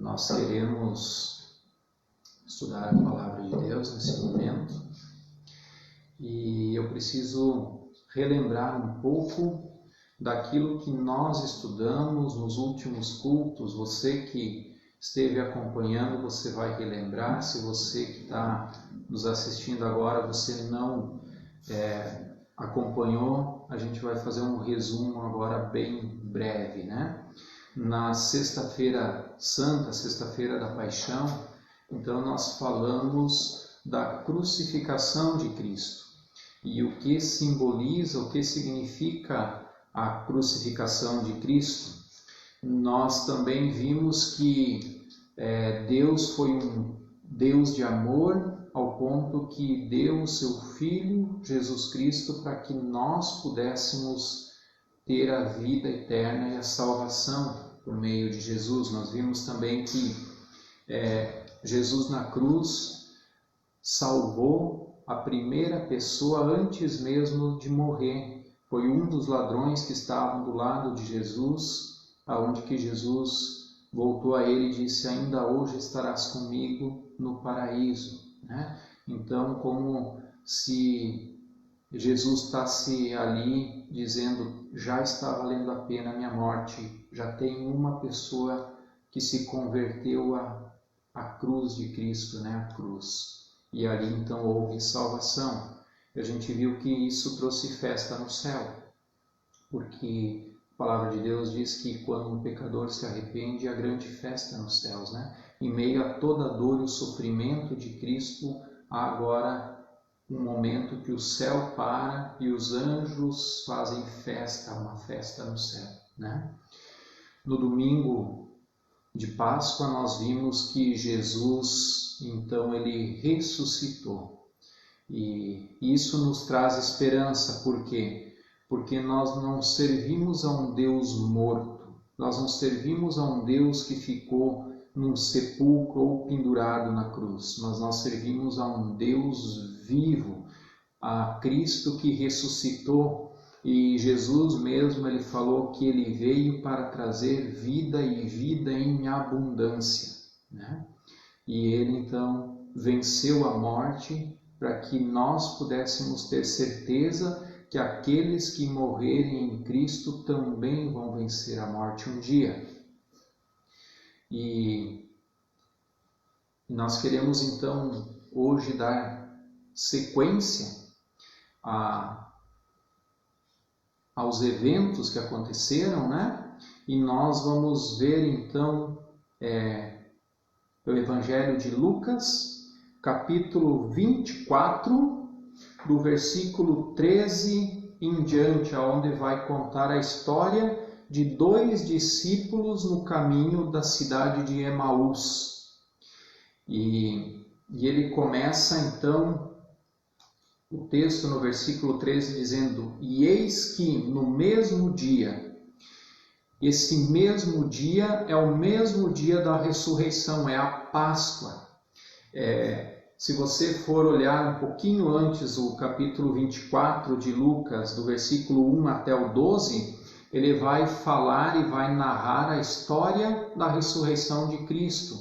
Nós queremos estudar a Palavra de Deus nesse momento e eu preciso relembrar um pouco daquilo que nós estudamos nos últimos cultos. Você que esteve acompanhando, você vai relembrar. Se você que está nos assistindo agora, você não acompanhou, a gente vai fazer um resumo agora bem breve, né? Na Sexta-feira Santa, Sexta-feira da Paixão, então nós falamos da crucificação de Cristo e o que simboliza, o que significa a crucificação de Cristo. Nós também vimos que Deus foi um Deus de amor ao ponto que deu o seu Filho, Jesus Cristo, para que nós pudéssemos ter a vida eterna e a salvação por meio de Jesus. Nós vimos também que Jesus na cruz salvou a primeira pessoa antes mesmo de morrer. Foi um dos ladrões que estavam do lado de Jesus, aonde que Jesus voltou a ele e disse: ainda hoje estarás comigo no paraíso, né? Então, como se Jesus está ali dizendo: já está valendo a pena a minha morte, já tem uma pessoa que se converteu à cruz de Cristo, né? A cruz. E ali então houve salvação. E a gente viu que isso trouxe festa no céu, porque a palavra de Deus diz que quando um pecador se arrepende, há grande festa nos céus, né? Em meio a toda a dor e o sofrimento de Cristo, há agora um momento que o céu para e os anjos fazem festa, uma festa no céu, né? No domingo de Páscoa nós vimos que Jesus, então, ele ressuscitou. E isso nos traz esperança. Por quê? Porque nós não servimos a um Deus morto, nós não servimos a um Deus que ficou num sepulcro ou pendurado na cruz, mas nós servimos a um Deus vivo, a Cristo que ressuscitou. E Jesus mesmo, ele falou que ele veio para trazer vida e vida em abundância, né? E ele então venceu a morte para que nós pudéssemos ter certeza que aqueles que morrerem em Cristo também vão vencer a morte um dia. E nós queremos então hoje dar sequência aos eventos que aconteceram, né? E nós vamos ver então o Evangelho de Lucas, capítulo 24, do versículo 13 em diante, onde vai contar a história de dois discípulos no caminho da cidade de Emaús. E ele começa então o texto no versículo 13 dizendo: e eis que no mesmo dia, esse mesmo dia é o mesmo dia da ressurreição, é a Páscoa. Se você for olhar um pouquinho antes o capítulo 24 de Lucas, do versículo 1 até o 12, ele vai falar e vai narrar a história da ressurreição de Cristo.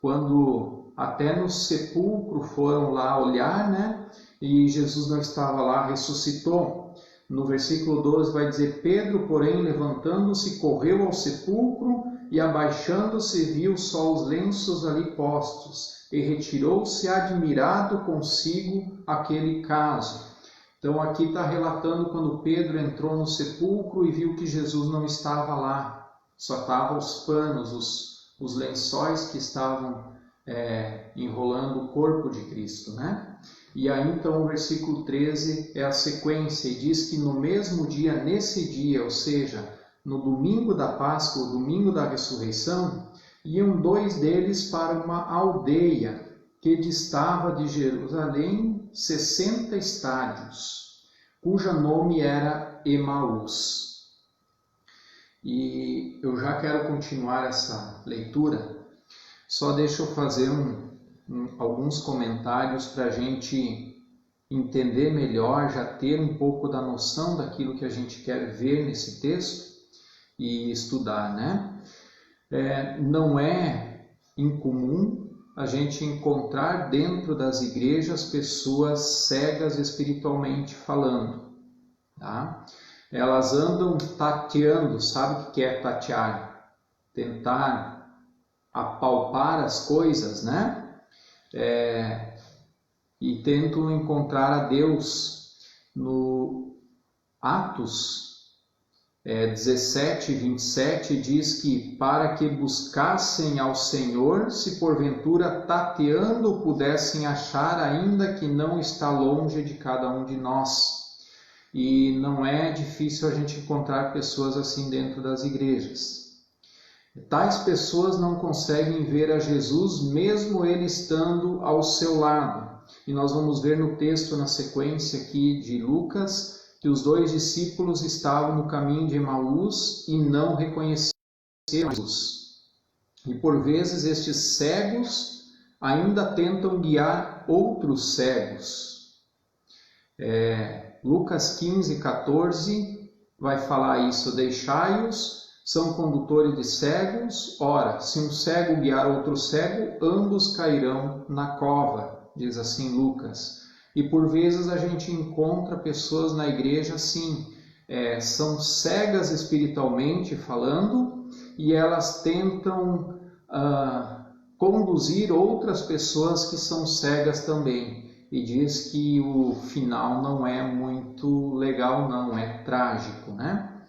Quando até no sepulcro foram lá olhar, né? E Jesus não estava lá, ressuscitou. No versículo 12 vai dizer: Pedro, porém, levantando-se, correu ao sepulcro e, abaixando-se, viu só os lenços ali postos, e retirou-se admirado consigo aquele caso. Então aqui está relatando quando Pedro entrou no sepulcro e viu que Jesus não estava lá, só estavam os panos, os lençóis que estavam enrolando o corpo de Cristo, né? E aí então o versículo 13 é a sequência e diz que no mesmo dia, nesse dia, ou seja, no domingo da Páscoa, o domingo da ressurreição, iam dois deles para uma aldeia que distava de Jerusalém 60 estádios, cujo nome era Emaús. E eu já quero continuar essa leitura, só deixa eu fazer alguns comentários para a gente entender melhor, já ter um pouco da noção daquilo que a gente quer ver nesse texto e estudar, né? Não é incomum a gente encontrar dentro das igrejas pessoas cegas espiritualmente falando, tá? Elas andam tateando, sabe o que é tatear? Tentar apalpar as coisas, né? E tentam encontrar a Deus. No Atos 17:27 diz que para que buscassem ao Senhor, se porventura tateando pudessem achar, ainda que não está longe de cada um de nós. E não é difícil a gente encontrar pessoas assim dentro das igrejas. Tais pessoas não conseguem ver a Jesus mesmo ele estando ao seu lado. E nós vamos ver no texto, na sequência aqui de Lucas, que os 2 discípulos estavam no caminho de Emaús e não reconheceram Jesus. E por vezes estes cegos ainda tentam guiar outros cegos. Lucas 15:14 vai falar isso: deixai-os, são condutores de cegos. Ora, se um cego guiar outro cego, ambos cairão na cova, diz assim Lucas. E por vezes a gente encontra pessoas na igreja assim, são cegas espiritualmente falando, e elas tentam conduzir outras pessoas que são cegas também. E diz que o final não é muito legal, não, é trágico, né?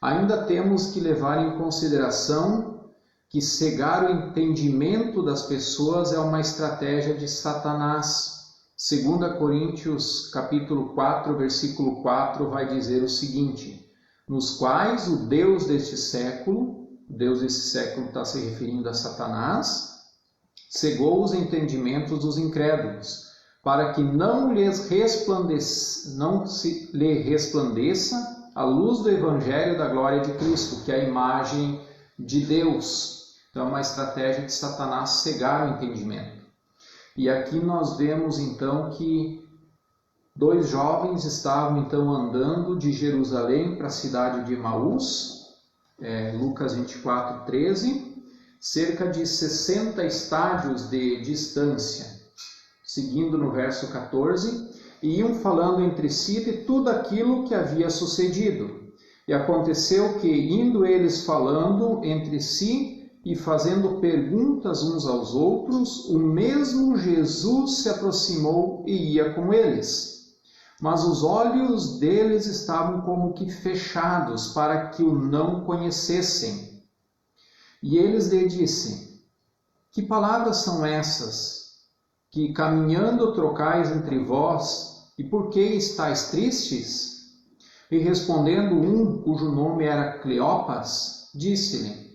Ainda temos que levar em consideração que cegar o entendimento das pessoas é uma estratégia de Satanás. 2 Coríntios capítulo 4, versículo 4 vai dizer o seguinte: nos quais o Deus deste século, o Deus desse século está se referindo a Satanás, cegou os entendimentos dos incrédulos, para que não lhe resplandeça a luz do Evangelho da glória de Cristo, que é a imagem de Deus. Então é uma estratégia de Satanás cegar o entendimento. E aqui nós vemos então que 2 jovens estavam então andando de Jerusalém para a cidade de Emaús, Lucas 24:13, cerca de 60 estádios de distância. Seguindo no verso 14, e iam falando entre si de tudo aquilo que havia sucedido. E aconteceu que, indo eles falando entre si e fazendo perguntas uns aos outros, o mesmo Jesus se aproximou e ia com eles. Mas os olhos deles estavam como que fechados, para que o não conhecessem. E eles lhe dizem: que palavras são essas, que caminhando trocais entre vós, e por que estáis tristes? E respondendo um, cujo nome era Cleopas, disse-lhe: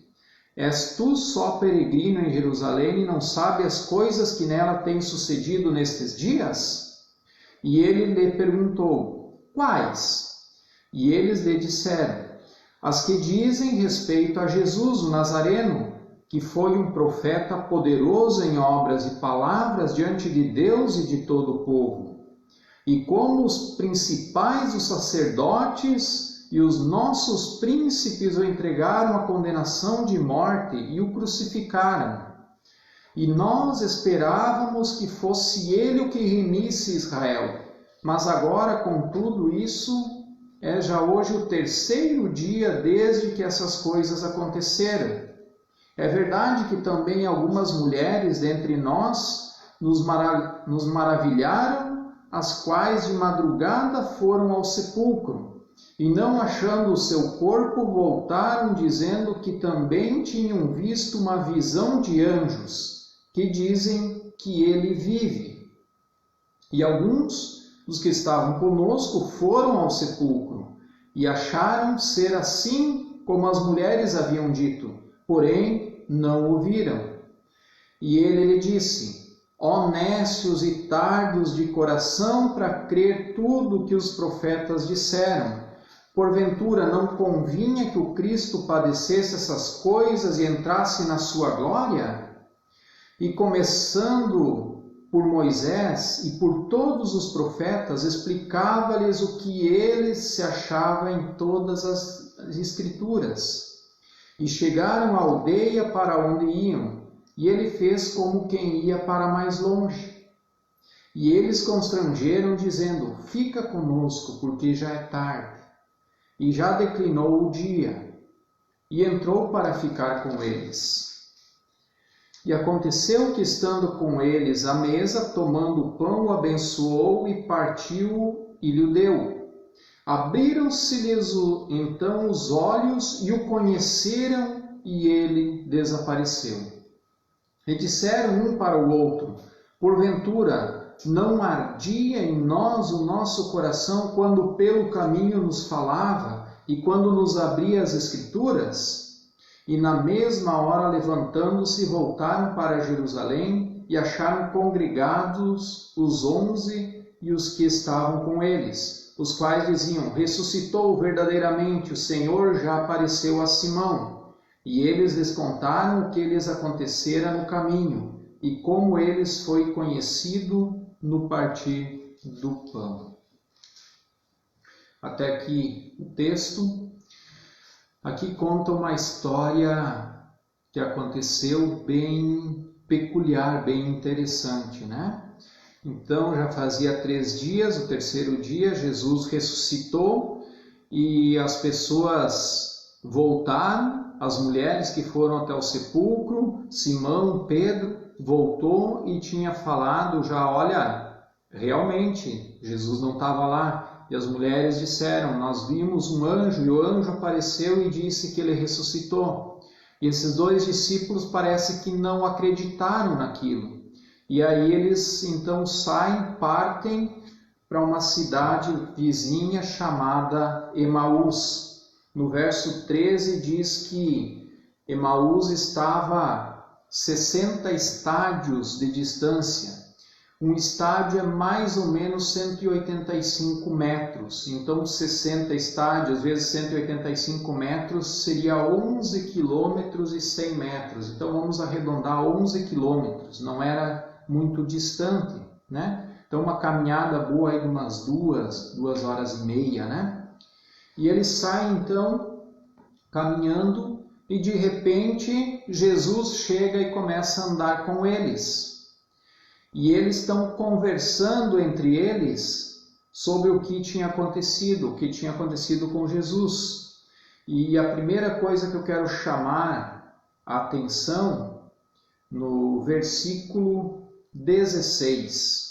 és tu só peregrino em Jerusalém e não sabe as coisas que nela têm sucedido nestes dias? E ele lhe perguntou: quais? E eles lhe disseram: as que dizem respeito a Jesus, o Nazareno, que foi um profeta poderoso em obras e palavras diante de Deus e de todo o povo. E como os principais dos sacerdotes e os nossos príncipes o entregaram à condenação de morte e o crucificaram. E nós esperávamos que fosse ele o que remisse Israel. Mas agora, com tudo isso, é já hoje o 3º dia desde que essas coisas aconteceram. É verdade que também algumas mulheres dentre nós nos maravilharam, as quais de madrugada foram ao sepulcro, e não achando o seu corpo, voltaram dizendo que também tinham visto uma visão de anjos, que dizem que ele vive. E alguns dos que estavam conosco foram ao sepulcro, e acharam ser assim como as mulheres haviam dito, porém não o viram. E ele lhe disse: ó nécios e tardos de coração para crer tudo o que os profetas disseram, porventura não convinha que o Cristo padecesse essas coisas e entrasse na sua glória? E começando por Moisés e por todos os profetas, explicava-lhes o que eles se achava em todas as Escrituras. E chegaram à aldeia para onde iam, e ele fez como quem ia para mais longe. E eles constrangeram, dizendo: fica conosco, porque já é tarde, e já declinou o dia. E entrou para ficar com eles. E aconteceu que, estando com eles à mesa, tomando o pão, o abençoou e partiu e lhe deu. Abriram-se-lhes então os olhos e o conheceram, e ele desapareceu. E disseram um para o outro: porventura, não ardia em nós o nosso coração quando pelo caminho nos falava e quando nos abria as Escrituras? E na mesma hora, levantando-se, voltaram para Jerusalém e acharam congregados os 11 e os que estavam com eles, os quais diziam: ressuscitou verdadeiramente, o Senhor já apareceu a Simão. E eles lhes contaram o que lhes acontecera no caminho e como eles foi conhecido no partir do pão. Até aqui o texto. Aqui conta uma história que aconteceu bem peculiar, bem interessante, né? Então, já fazia 3 dias, o terceiro dia, Jesus ressuscitou e as pessoas voltaram, as mulheres que foram até o sepulcro, Simão, Pedro, voltou e tinha falado já: olha, realmente, Jesus não estava lá. E as mulheres disseram: nós vimos um anjo, e o anjo apareceu e disse que ele ressuscitou. E esses 2 discípulos parece que não acreditaram naquilo. E aí eles então saem, partem para uma cidade vizinha chamada Emaús. No verso 13 diz que Emaús estava a 60 estádios de distância. Um estádio é mais ou menos 185 metros. Então, 60 estádios vezes 185 metros seria 11 quilômetros e 100 metros. Então, vamos arredondar 11 quilômetros. Não era muito distante, né? Então, uma caminhada boa aí de umas 2 horas e meia, né? E eles saem, então, caminhando e, de repente, Jesus chega e começa a andar com eles. E eles estão conversando entre eles sobre o que tinha acontecido com Jesus. E a primeira coisa que eu quero chamar a atenção no versículo 16.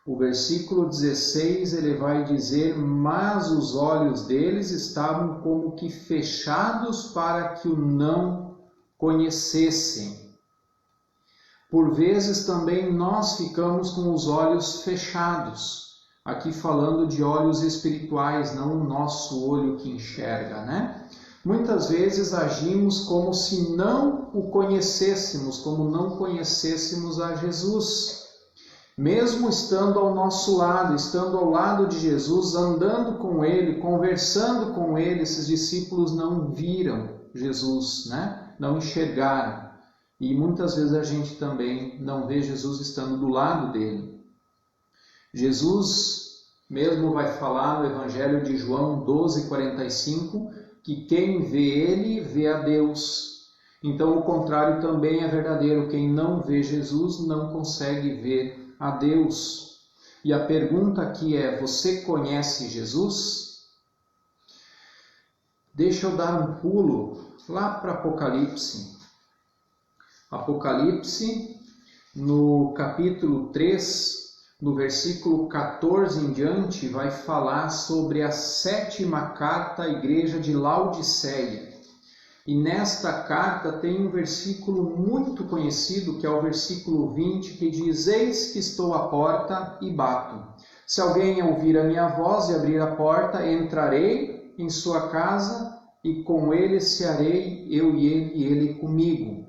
O versículo 16 ele vai dizer: mas os olhos deles estavam como que fechados para que o não conhecessem. Por vezes também nós ficamos com os olhos fechados, aqui falando de olhos espirituais, não o nosso olho que enxerga, né? Muitas vezes agimos como se não o conhecêssemos, como não conhecêssemos a Jesus. Mesmo estando ao nosso lado, estando ao lado de Jesus, andando com Ele, conversando com Ele, esses discípulos não viram Jesus, né? Não enxergaram. E muitas vezes a gente também não vê Jesus estando do lado dele. Jesus mesmo vai falar no Evangelho de João 12:45 que quem vê ele vê a Deus. Então o contrário também é verdadeiro. Quem não vê Jesus não consegue ver a Deus. E a pergunta aqui é: você conhece Jesus? Deixa eu dar um pulo lá para Apocalipse. Apocalipse, no capítulo 3, no versículo 14 em diante, vai falar sobre a 7ª carta à igreja de Laodiceia. E nesta carta tem um versículo muito conhecido, que é o versículo 20, que diz: eis que estou à porta e bato. Se alguém ouvir a minha voz e abrir a porta, entrarei em sua casa e com ele cearei, eu e ele comigo.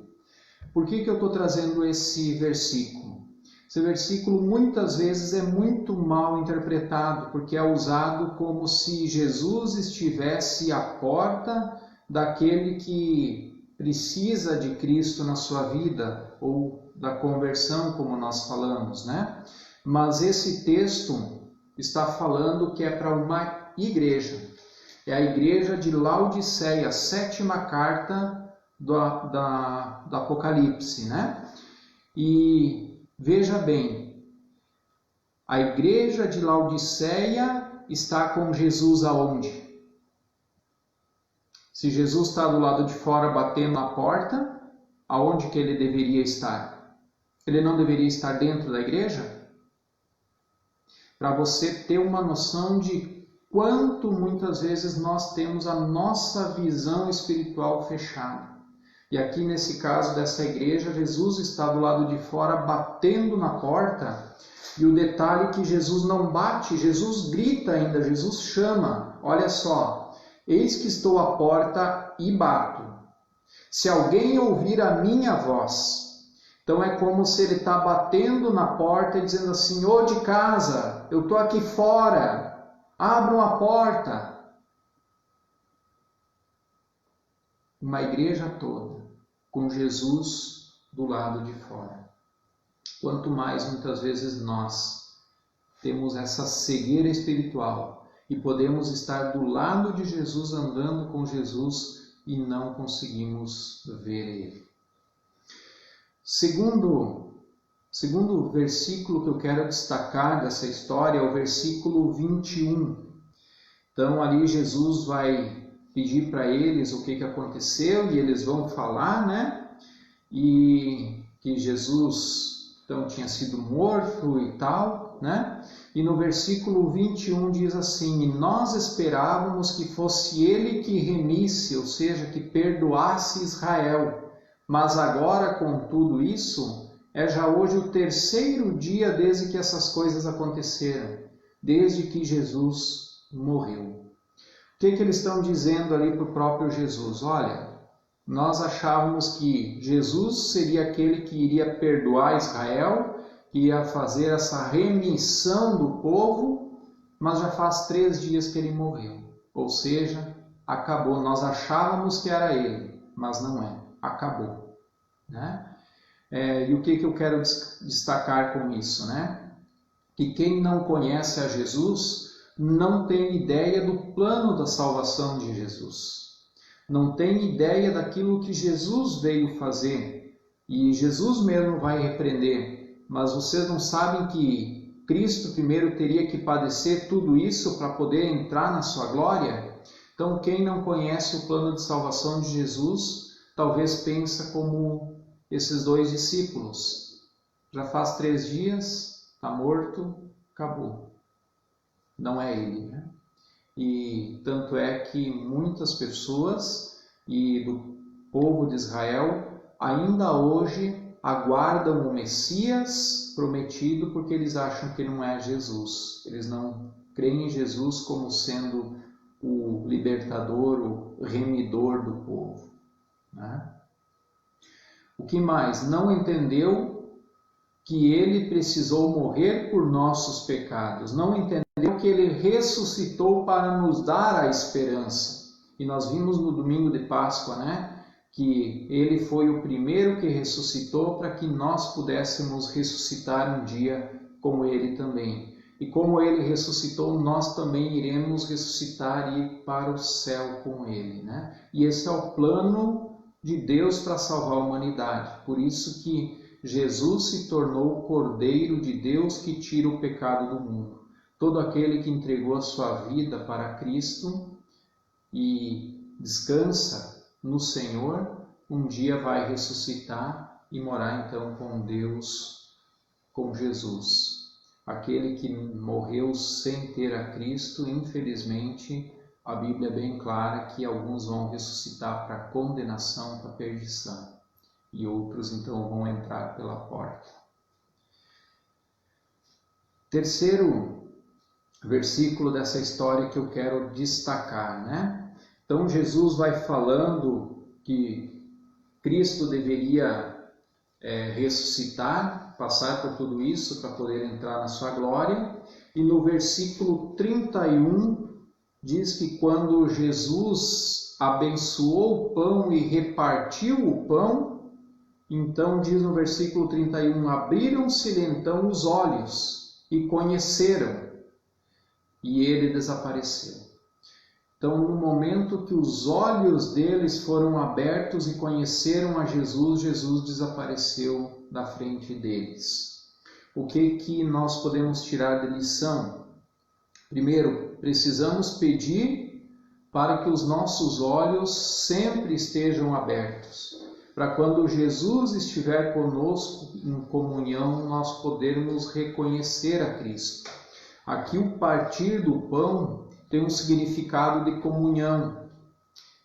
Por que eu estou trazendo esse versículo? Esse versículo muitas vezes é muito mal interpretado, porque é usado como se Jesus estivesse à porta daquele que precisa de Cristo na sua vida, ou da conversão, como nós falamos, né? Mas esse texto está falando que é para uma igreja. É a igreja de Laodiceia, a 7ª carta do Apocalipse, né? E veja bem, a igreja de Laodiceia está com Jesus aonde? Se Jesus está do lado de fora batendo na porta, aonde que ele deveria estar? Ele não deveria estar dentro da igreja? Para você ter uma noção de quanto muitas vezes nós temos a nossa visão espiritual fechada. E aqui nesse caso dessa igreja, Jesus está do lado de fora batendo na porta. E o detalhe é que Jesus não bate, Jesus grita ainda, Jesus chama. Olha só, eis que estou à porta e bato. Se alguém ouvir a minha voz. Então é como se ele está batendo na porta e dizendo assim, ô de casa, eu estou aqui fora, abram a porta. Uma igreja toda, com Jesus do lado de fora. Quanto mais muitas vezes nós temos essa cegueira espiritual e podemos estar do lado de Jesus, andando com Jesus e não conseguimos ver Ele. Segundo versículo que eu quero destacar dessa história é o versículo 21. Então ali Jesus vai pedir para eles o que aconteceu e eles vão falar, né? E que Jesus então tinha sido morto e tal, né? E no versículo 21 diz assim, e nós esperávamos que fosse ele que remisse, ou seja, que perdoasse Israel. Mas agora, com tudo isso, é já hoje o terceiro dia desde que essas coisas aconteceram, desde que Jesus morreu. O que eles estão dizendo ali para o próprio Jesus? Olha, nós achávamos que Jesus seria aquele que iria perdoar Israel, que ia fazer essa remissão do povo, mas já faz 3 dias que ele morreu. Ou seja, acabou. Nós achávamos que era ele, mas não é. Acabou. Né? E o que eu quero destacar com isso? Né? Que quem não conhece a Jesus não tem ideia do plano da salvação de Jesus. Não tem ideia daquilo que Jesus veio fazer. E Jesus mesmo vai repreender. Mas vocês não sabem que Cristo primeiro teria que padecer tudo isso para poder entrar na sua glória? Então quem não conhece o plano de salvação de Jesus, talvez pensa como esses 2 discípulos. Já faz 3 dias, está morto, acabou. Não é ele, né? E tanto é que muitas pessoas e do povo de Israel ainda hoje aguardam o Messias prometido porque eles acham que não é Jesus. Eles não creem em Jesus como sendo o libertador, o remidor do povo. Né? O que mais? Não entendeu que ele precisou morrer por nossos pecados. Não entendeu que ele ressuscitou para nos dar a esperança. E nós vimos no domingo de Páscoa, né? Que ele foi o primeiro que ressuscitou para que nós pudéssemos ressuscitar um dia como ele também. E como ele ressuscitou, nós também iremos ressuscitar e ir para o céu com ele, né? E esse é o plano de Deus para salvar a humanidade. Por isso que Jesus se tornou o Cordeiro de Deus que tira o pecado do mundo. Todo aquele que entregou a sua vida para Cristo e descansa no Senhor, um dia vai ressuscitar e morar então com Deus, com Jesus. Aquele que morreu sem ter a Cristo, infelizmente, a Bíblia é bem clara que alguns vão ressuscitar para condenação, para perdição, e outros então vão entrar pela porta. Terceiro versículo dessa história que eu quero destacar, né? Então Jesus vai falando que Cristo deveria ressuscitar, passar por tudo isso para poder entrar na sua glória. E no versículo 31 diz que quando Jesus abençoou o pão e repartiu o pão, então diz no versículo 31, abriram-se-lhe então os olhos e conheceram, e ele desapareceu. Então, no momento que os olhos deles foram abertos e conheceram a Jesus, Jesus desapareceu da frente deles. O que nós podemos tirar de lição? Primeiro, precisamos pedir para que os nossos olhos sempre estejam abertos, para quando Jesus estiver conosco em comunhão, nós podermos reconhecer a Cristo. Aqui o partir do pão tem um significado de comunhão.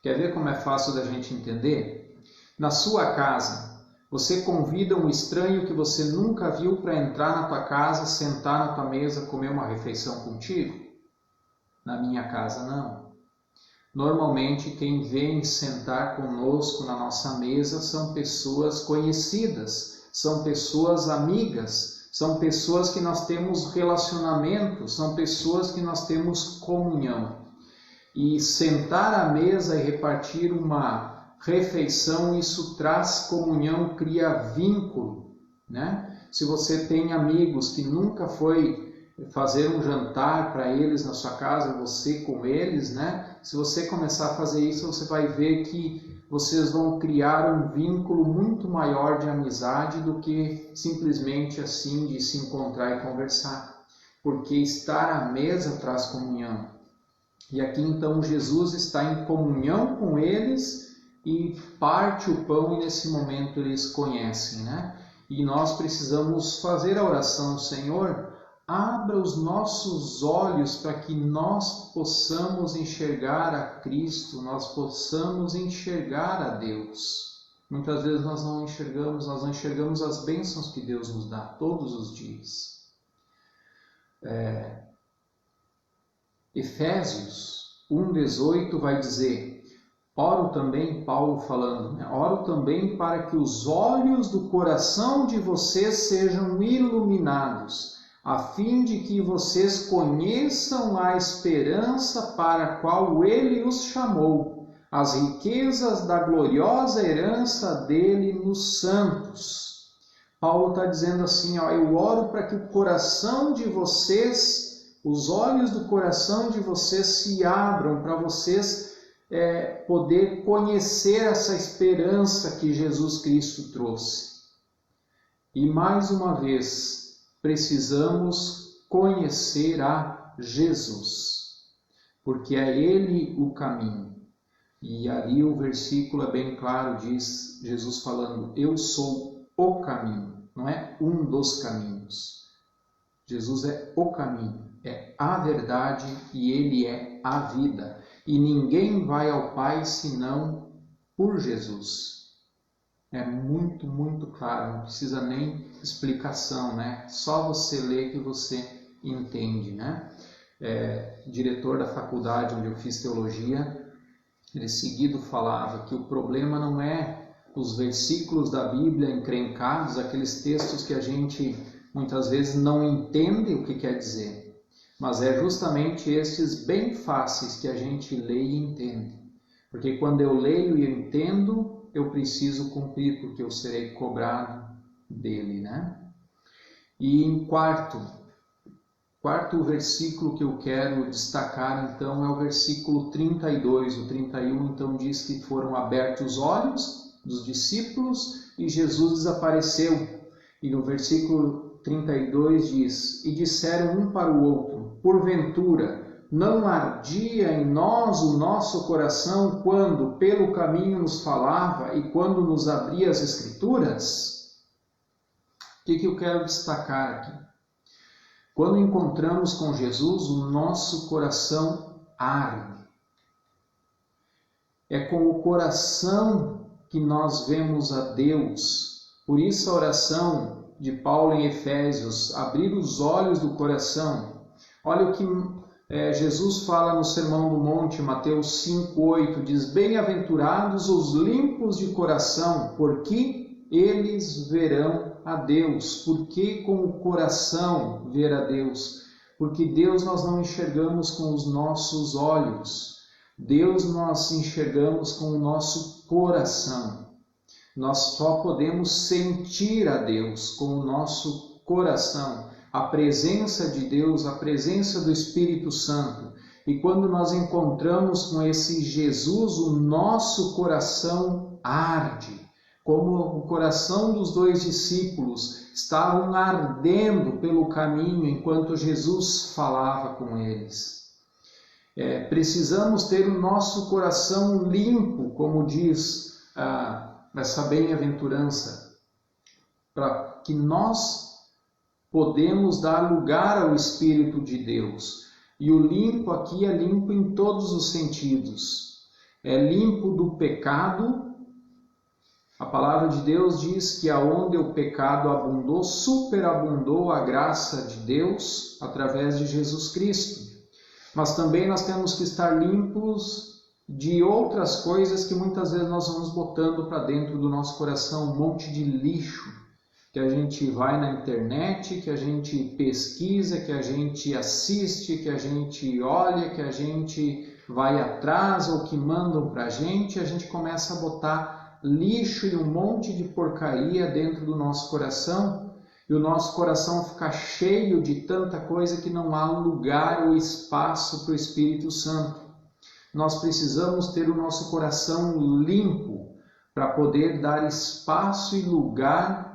Quer ver como é fácil da gente entender? Na sua casa, você convida um estranho que você nunca viu para entrar na tua casa, sentar na tua mesa, comer uma refeição contigo? Na minha casa, não. Normalmente, quem vem sentar conosco na nossa mesa são pessoas conhecidas, são pessoas amigas, são pessoas que nós temos relacionamento, são pessoas que nós temos comunhão. E sentar à mesa e repartir uma refeição, isso traz comunhão, cria vínculo, né? Se você tem amigos que nunca foi fazer um jantar para eles na sua casa, você com eles, né? Se você começar a fazer isso, você vai ver que vocês vão criar um vínculo muito maior de amizade do que simplesmente assim de se encontrar e conversar. Porque estar à mesa traz comunhão. E aqui então Jesus está em comunhão com eles e parte o pão e nesse momento eles conhecem, né? E nós precisamos fazer a oração, Senhor, abra os nossos olhos para que nós possamos enxergar a Cristo, nós possamos enxergar a Deus. Muitas vezes nós não enxergamos as bênçãos que Deus nos dá todos os dias. Efésios 1,18 vai dizer, oro também, Paulo falando, né? Oro também para que os olhos do coração de vocês sejam iluminados, a fim de que vocês conheçam a esperança para a qual Ele os chamou, as riquezas da gloriosa herança dele nos santos. Paulo está dizendo assim, eu oro para que o coração de vocês, os olhos do coração de vocês se abram, para vocês poder conhecer essa esperança que Jesus Cristo trouxe. E mais uma vez, precisamos conhecer a Jesus, porque é Ele o caminho. E ali o versículo é bem claro, diz Jesus falando, eu sou o caminho, não é um dos caminhos. Jesus é o caminho, é a verdade e Ele é a vida. E ninguém vai ao Pai senão por Jesus. É muito, muito claro, não precisa nem explicação, né? Só você ler que você entende, né? Diretor da faculdade onde eu fiz teologia, ele seguido falava que o problema não é os versículos da Bíblia encrencados, aqueles textos que a gente muitas vezes não entende o que quer dizer, mas é justamente estes bem fáceis que a gente lê e entende. Porque quando eu leio e entendo, eu preciso cumprir, porque eu serei cobrado dele, né? E em quarto versículo que eu quero destacar, então, é o versículo 32. O 31, então, diz que foram abertos os olhos dos discípulos e Jesus desapareceu. E no versículo 32 diz, e disseram um para o outro, porventura, não ardia em nós o nosso coração quando pelo caminho nos falava e quando nos abria as Escrituras? O que eu quero destacar aqui? Quando encontramos com Jesus, o nosso coração arde. É com o coração que nós vemos a Deus. Por isso a oração de Paulo em Efésios, abrir os olhos do coração. Olha o que Jesus fala no Sermão do Monte, Mateus 5,8, diz, bem-aventurados os limpos de coração, porque eles verão a Deus. Por que com o coração ver a Deus? Porque Deus nós não enxergamos com os nossos olhos. Deus nós enxergamos com o nosso coração. Nós só podemos sentir a Deus com o nosso coração. A presença de Deus, a presença do Espírito Santo. E quando nós encontramos com esse Jesus, o nosso coração arde, como o coração dos dois discípulos estavam ardendo pelo caminho enquanto Jesus falava com eles. Precisamos ter o nosso coração limpo, como diz essa bem-aventurança, para que nós podemos dar lugar ao Espírito de Deus. E o limpo aqui é limpo em todos os sentidos. É limpo do pecado. A palavra de Deus diz que aonde o pecado abundou, superabundou a graça de Deus através de Jesus Cristo. Mas também nós temos que estar limpos de outras coisas que muitas vezes nós vamos botando para dentro do nosso coração, um monte de lixo que a gente vai na internet, que a gente pesquisa, que a gente assiste, que a gente olha, que a gente vai atrás ou que mandam para a gente começa a botar lixo e um monte de porcaria dentro do nosso coração. E o nosso coração fica cheio de tanta coisa que não há um lugar ou espaço para o Espírito Santo. Nós precisamos ter o nosso coração limpo para poder dar espaço e lugar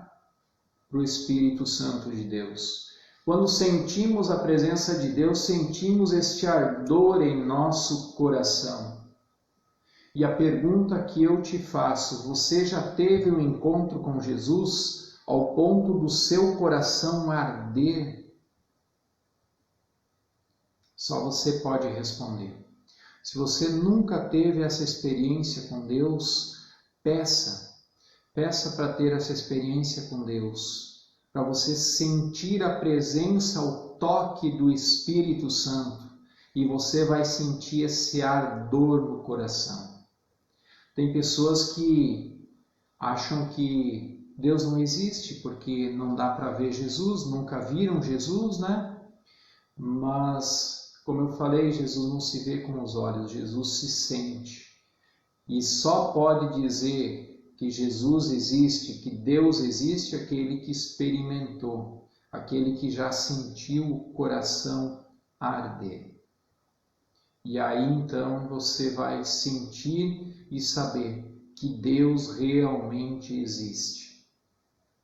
para o Espírito Santo de Deus. Quando sentimos a presença de Deus, sentimos este ardor em nosso coração. E a pergunta que eu te faço, você já teve um encontro com Jesus ao ponto do seu coração arder? Só você pode responder. Se você nunca teve essa experiência com Deus, peça para ter essa experiência com Deus, para você sentir a presença, o toque do Espírito Santo, e você vai sentir esse ardor no coração. Tem pessoas que acham que Deus não existe porque não dá para ver Jesus, nunca viram Jesus, né? Mas, como eu falei, Jesus não se vê com os olhos, Jesus se sente. E só pode dizer que Jesus existe, que Deus existe, aquele que experimentou, aquele que já sentiu o coração arder. E aí então você vai sentir e saber que Deus realmente existe.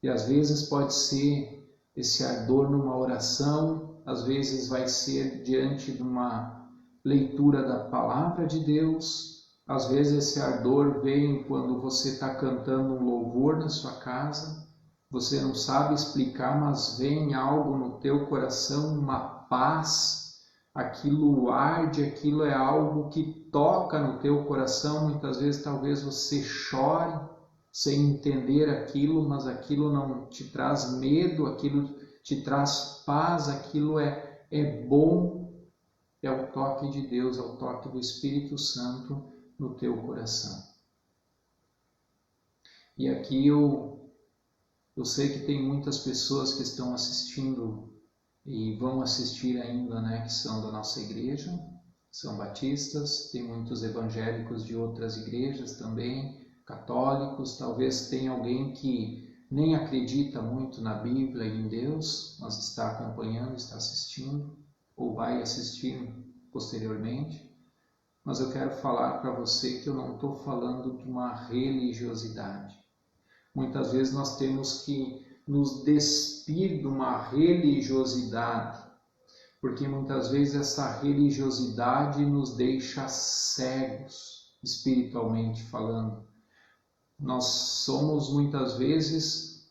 E às vezes pode ser esse ardor numa oração, às vezes vai ser diante de uma leitura da palavra de Deus, às vezes esse ardor vem quando você está cantando um louvor na sua casa, você não sabe explicar, mas vem algo no teu coração, uma paz, aquilo arde, aquilo é algo que toca no teu coração, muitas vezes talvez você chore, sem entender aquilo, mas aquilo não te traz medo, aquilo te traz paz, aquilo é bom, é o toque de Deus, é o toque do Espírito Santo no teu coração. E aqui eu sei que tem muitas pessoas que estão assistindo e vão assistir ainda, né, que são da nossa igreja, são batistas, tem muitos evangélicos de outras igrejas também, católicos, talvez tenha alguém que nem acredita muito na Bíblia e em Deus, mas está acompanhando, está assistindo, ou vai assistir posteriormente. Mas eu quero falar para você que eu não estou falando de uma religiosidade. Muitas vezes nós temos que nos despir de uma religiosidade, porque muitas vezes essa religiosidade nos deixa cegos, espiritualmente falando. Nós somos muitas vezes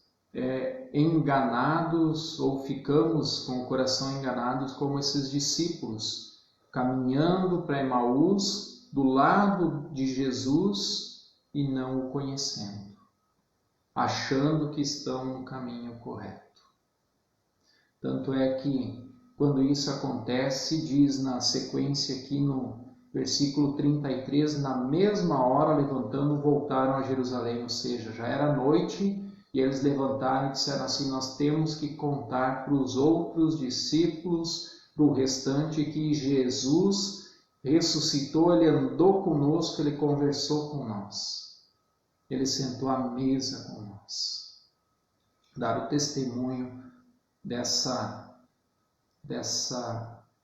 enganados ou ficamos com o coração enganados como esses discípulos, caminhando para Emaús, do lado de Jesus e não o conhecendo, achando que estão no caminho correto. Tanto é que quando isso acontece, diz na sequência aqui no versículo 33, na mesma hora, levantando, voltaram a Jerusalém, ou seja, já era noite, e eles levantaram e disseram assim, nós temos que contar para os outros discípulos, para o restante, que Jesus ressuscitou, Ele andou conosco, Ele conversou com nós, Ele sentou à mesa com nós. Dar o testemunho dessa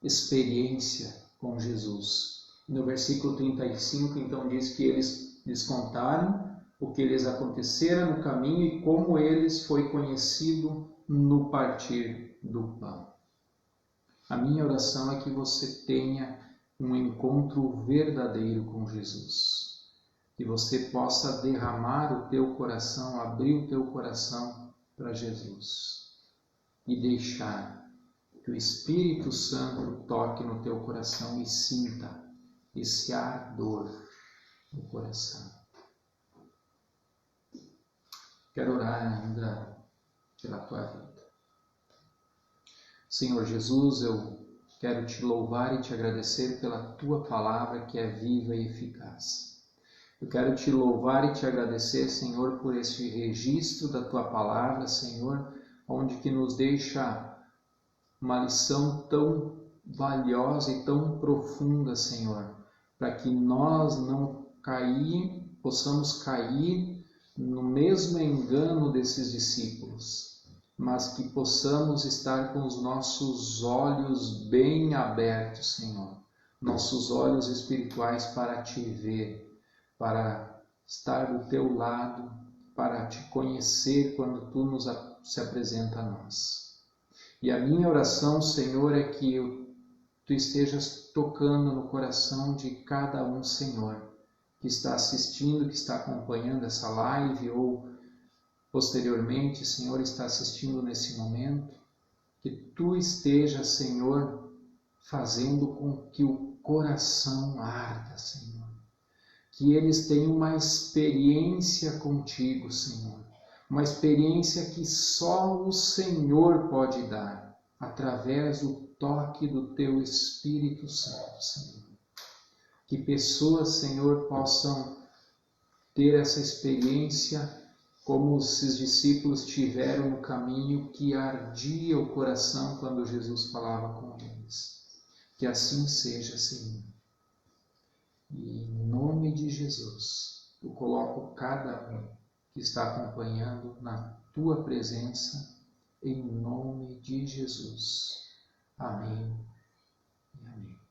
experiência com Jesus. No versículo 35, então, diz que eles lhes contaram o que lhes acontecera no caminho e como eles foi conhecido no partir do pão. A minha oração é que você tenha um encontro verdadeiro com Jesus. Que você possa derramar o teu coração, abrir o teu coração para Jesus. E deixar que o Espírito Santo toque no teu coração e sinta esse ardor no coração. Quero orar ainda pela tua vida. Senhor Jesus, eu quero te louvar e te agradecer pela tua palavra que é viva e eficaz. Eu quero te louvar e te agradecer, Senhor, por esse registro da tua palavra, Senhor, onde que nos deixa uma lição tão valiosa e tão profunda, Senhor, para que nós não possamos cair no mesmo engano desses discípulos, mas que possamos estar com os nossos olhos bem abertos, Senhor, nossos olhos espirituais para te ver, para estar do teu lado, para te conhecer quando tu se apresenta a nós. E a minha oração, Senhor, é que tu estejas tocando no coração de cada um, Senhor, que está assistindo, que está acompanhando essa live ou posteriormente, Senhor, está assistindo nesse momento, que tu estejas, Senhor, fazendo com que o coração arda, Senhor. Que eles tenham uma experiência contigo, Senhor. Uma experiência que só o Senhor pode dar, através do toque do teu Espírito Santo, Senhor. Que pessoas, Senhor, possam ter essa experiência como esses discípulos tiveram no caminho, que ardia o coração quando Jesus falava com eles. Que assim seja, Senhor. E em nome de Jesus, eu coloco cada um que está acompanhando na tua presença, em nome de Jesus. Amém e amém.